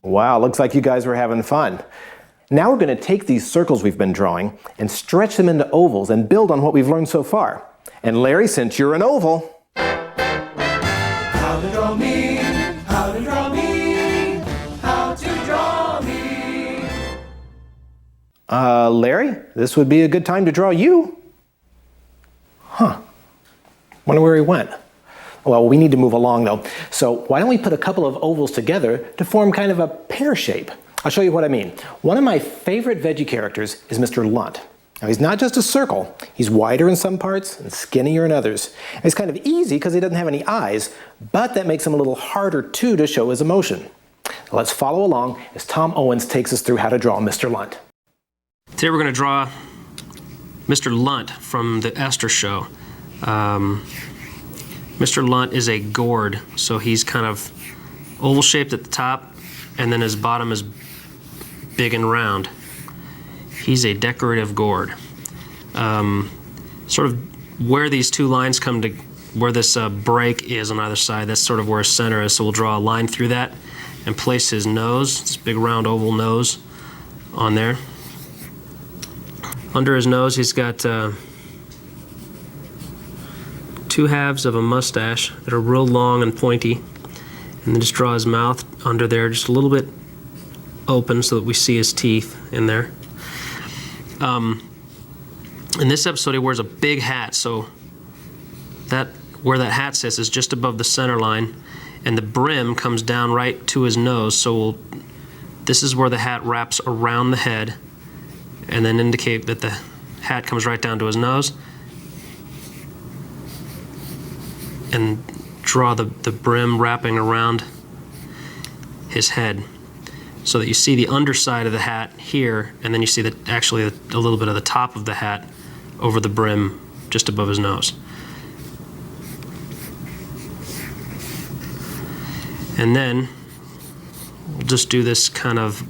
Wow, looks like you guys were having fun. Now we're going to take these circles we've been drawing and stretch them into ovals and build on what we've learned so far. And Larry, since you're an oval... How to draw me, how to draw me, how to draw me. Larry, this would be a good time to draw you. Huh. Wonder where he went. Well, we need to move along though. So why don't we put a couple of ovals together to form kind of a pear shape? I'll show you what I mean. One of my favorite veggie characters is Mr. Lunt. Now he's not just a circle. He's wider in some parts and skinnier in others. And it's kind of easy because he doesn't have any eyes, but that makes him a little harder too to show his emotion. Now let's follow along as Tom Owens takes us through how to draw Mr. Lunt. Today we're going to draw Mr. Lunt from the Esther show. Mr. Lunt is a gourd, so he's kind of oval shaped at the top, and then his bottom is big and round. He's a decorative gourd. Sort of where these two lines come to, where this break is on either side, that's sort of where his center is, so we'll draw a line through that and place his nose, this big round oval nose, on there. Under his nose he's got two halves of a mustache that are real long and pointy, and then just draw his mouth under there just a little bit open so that we see his teeth in there. In this episode he wears a big hat, so that where that hat sits is just above the center line, and the brim comes down right to his nose, so this is where the hat wraps around the head and then indicate that the hat comes right down to his nose, and draw the brim wrapping around his head so that you see the underside of the hat here, and then you see actually a little bit of the top of the hat over the brim just above his nose. And then we'll just do this kind of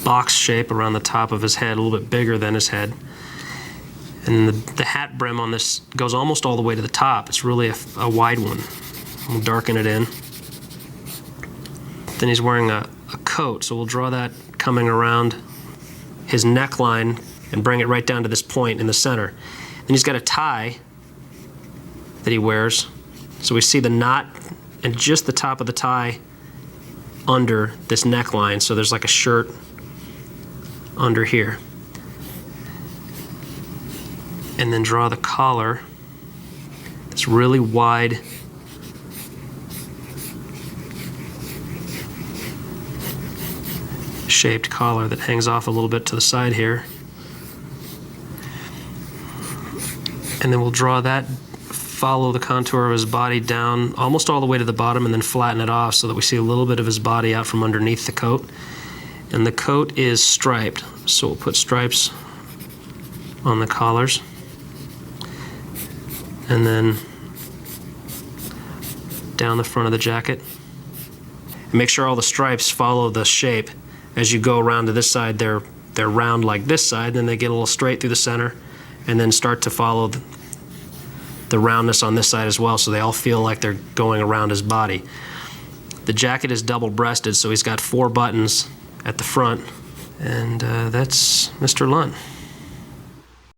box shape around the top of his head, a little bit bigger than his head. And the hat brim on this goes almost all the way to the top. It's really a wide one. We'll darken it in. Then he's wearing a coat, so we'll draw that coming around his neckline and bring it right down to this point in the center. Then he's got a tie that he wears, so we see the knot and just the top of the tie under this neckline, so there's like a shirt under here. And then draw the collar, this really wide shaped collar that hangs off a little bit to the side here. And then we'll draw that, follow the contour of his body down almost all the way to the bottom, and then flatten it off so that we see a little bit of his body out from underneath the coat. And the coat is striped, so we'll put stripes on the collars. And then down the front of the jacket. And make sure all the stripes follow the shape. As you go around to this side, they're round like this side, then they get a little straight through the center, and then start to follow the roundness on this side as well, so they all feel like they're going around his body. The jacket is double-breasted, so he's got 4 buttons at the front, and that's Mr. Lunt.